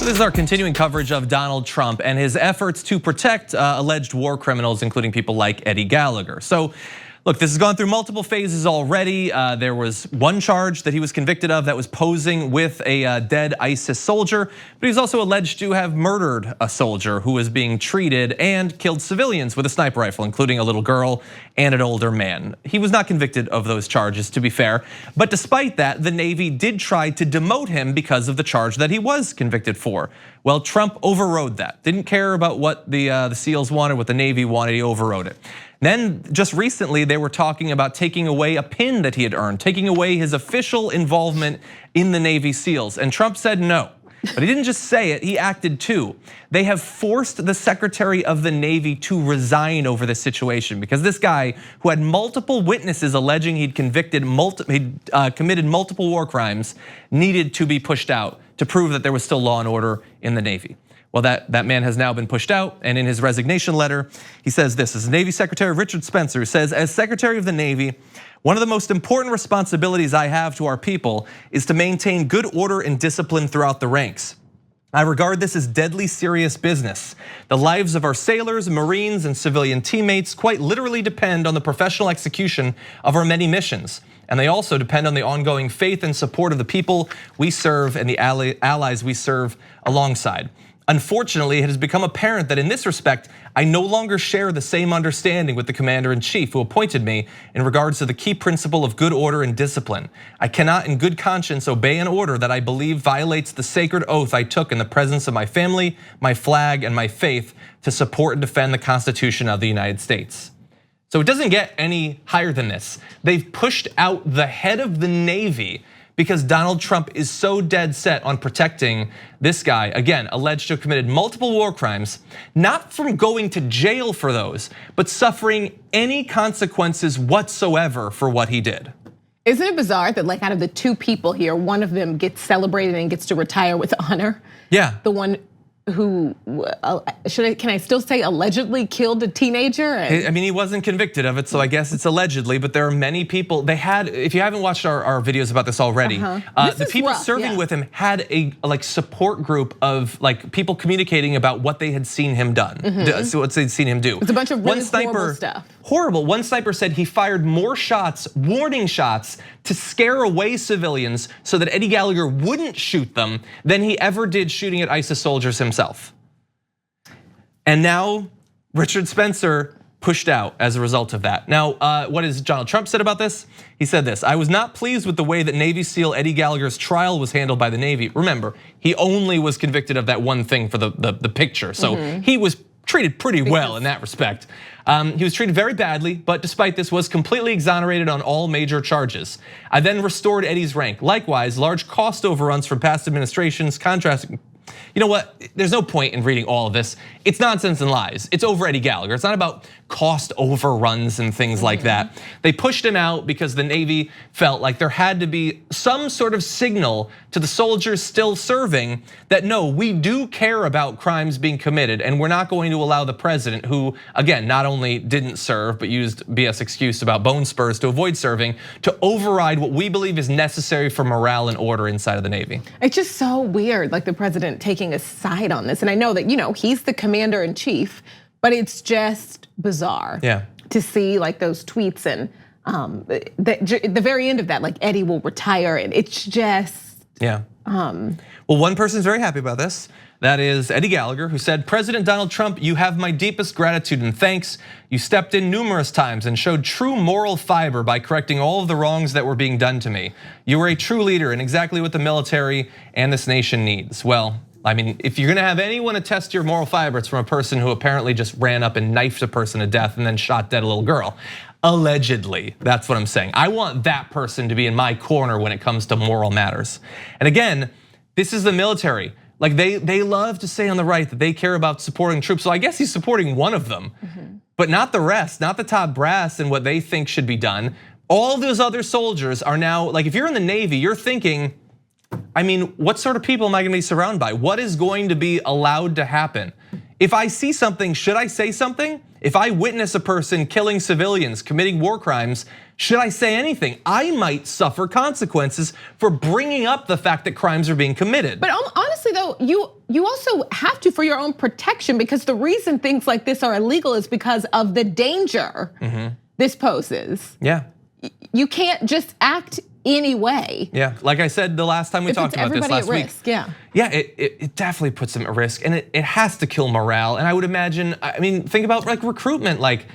This is our continuing coverage of Donald Trump and his efforts to protect alleged war criminals, including people like Eddie Gallagher. So, look, this has gone through multiple phases already. There was one charge that he was convicted of that was posing with a dead ISIS soldier, but he's also alleged to have murdered a soldier who was being treated and killed civilians with a sniper rifle, including a little girl and an older man. He was not convicted of those charges, to be fair, but despite that, the Navy did try to demote him because of the charge that he was convicted for. Well, Trump overrode that. Didn't care about what the SEALs wanted, what the Navy wanted, he overrode it. Then just recently, they were talking about taking away a pin that he had earned, taking away his official involvement in the Navy SEALs. And Trump said no, but he didn't just say it, he acted too. They have forced the Secretary of the Navy to resign over this situation because this guy who had multiple witnesses alleging he'd committed multiple war crimes needed to be pushed out to prove that there was still law and order in the Navy. Well, that man has now been pushed out, and in his resignation letter, he says this is Navy Secretary Richard Spencer, who says, as Secretary of the Navy, one of the most important responsibilities I have to our people is to maintain good order and discipline throughout the ranks. I regard this as deadly serious business. The lives of our sailors, Marines, and civilian teammates quite literally depend on the professional execution of our many missions. And they also depend on the ongoing faith and support of the people we serve and the allies we serve alongside. Unfortunately, it has become apparent that in this respect, I no longer share the same understanding with the Commander-in-Chief who appointed me in regards to the key principle of good order and discipline. I cannot in good conscience obey an order that I believe violates the sacred oath I took in the presence of my family, my flag, and my faith to support and defend the Constitution of the United States. So it doesn't get any higher than this. They've pushed out the head of the Navy because Donald Trump is so dead set on protecting this guy, again, alleged to have committed multiple war crimes, not from going to jail for those, but suffering any consequences whatsoever for what he did. Isn't it bizarre that like out of the two people here, one of them gets celebrated and gets to retire with honor? Yeah. The one who, can I still say allegedly killed a teenager? I mean, he wasn't convicted of it, so I guess it's allegedly, but there are many people, if you haven't watched our videos about this already, the people serving with him had a support group of people communicating about what they had seen him done, so what they'd seen him do. It's a bunch of really horrible stuff. Horrible, one sniper said he fired more shots, warning shots, to scare away civilians so that Eddie Gallagher wouldn't shoot them than he ever did shooting at ISIS soldiers himself. And now Richard Spencer pushed out as a result of that. Now, what has Donald Trump said about this? He said this, I was not pleased with the way that Navy SEAL Eddie Gallagher's trial was handled by the Navy. Remember, he only was convicted of that one thing for the picture. So he was treated pretty well in that respect. He was treated very badly, but despite this was completely exonerated on all major charges. I then restored Eddie's rank. Likewise, large cost overruns from past administrations, contrasting. You know what, there's no point in reading all of this. It's nonsense and lies. It's over Eddie Gallagher. It's not about cost overruns and things like that. They pushed him out because the Navy felt like there had to be some sort of signal to the soldiers still serving that no, we do care about crimes being committed and we're not going to allow the president who, again, not only didn't serve, but used BS excuse about bone spurs to avoid serving, to override what we believe is necessary for morale and order inside of the Navy. It's just so weird, like the president taking a side on this. And I know that he's the Commander-in-Chief, but it's just bizarre to see like those tweets and the very end of that, like Eddie will retire, and it's just Well, one person's very happy about this. That is Eddie Gallagher, who said, President Donald Trump, you have my deepest gratitude and thanks. You stepped in numerous times and showed true moral fiber by correcting all of the wrongs that were being done to me. You were a true leader and exactly what the military and this nation needs. Well, I mean, if you're gonna have anyone attest your moral fiber, it's from a person who apparently just ran up and knifed a person to death and then shot dead a little girl. Allegedly, that's what I'm saying. I want that person to be in my corner when it comes to moral matters. And again, this is the military. Like they love to say on the right that they care about supporting troops. So I guess he's supporting one of them, but not the rest, not the top brass and what they think should be done. All those other soldiers are now, like if you're in the Navy, you're thinking, I mean, what sort of people am I gonna be surrounded by? What is going to be allowed to happen? If I see something, should I say something? If I witness a person killing civilians, committing war crimes, should I say anything? I might suffer consequences for bringing up the fact that crimes are being committed. But honestly though, you also have to for your own protection, because the reason things like this are illegal is because of the danger this poses. Yeah. You can't just act anyway. Yeah, like I said the last time we talked about this last week. Yeah. Yeah, it definitely puts them at risk, and it has to kill morale. And I would imagine, I mean, think about like recruitment. Like,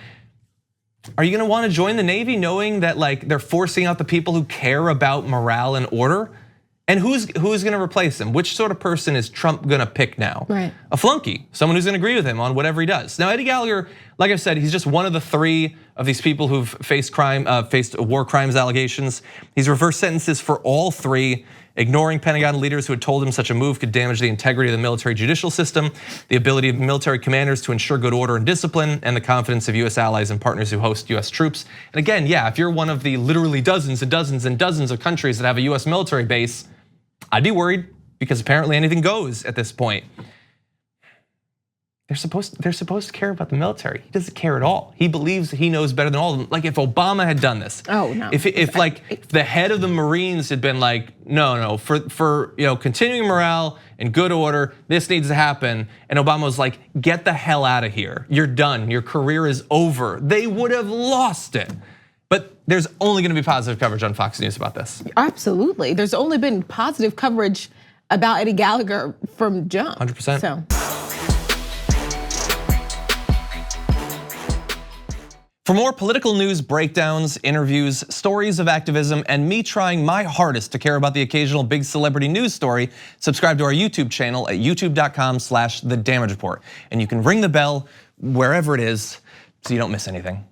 are you gonna wanna join the Navy knowing that like they're forcing out the people who care about morale and order? And who's gonna replace him? Which sort of person is Trump gonna pick now? Right. A flunky, someone who's gonna agree with him on whatever he does. Now, Eddie Gallagher, like I said, he's just one of the 3 of these people who've faced war crimes allegations. He's reversed sentences for all 3, ignoring Pentagon leaders who had told him such a move could damage the integrity of the military judicial system, the ability of military commanders to ensure good order and discipline, and the confidence of US allies and partners who host US troops. And again, yeah, if you're one of the literally dozens and dozens and dozens of countries that have a US military base, I'd be worried, because apparently anything goes at this point. They're supposed to care about the military. He doesn't care at all. He believes he knows better than all of them. Like if Obama had done this. Oh no. If the head of the Marines had been like, no, for continuing morale and good order, this needs to happen. And Obama was like, get the hell out of here. You're done. Your career is over. They would have lost it. But there's only gonna be positive coverage on Fox News about this. Absolutely. There's only been positive coverage about Eddie Gallagher from jump. 100%. So. For more political news breakdowns, interviews, stories of activism, and me trying my hardest to care about the occasional big celebrity news story, subscribe to our YouTube channel at youtube.com/thedamagereport. And you can ring the bell wherever it is so you don't miss anything.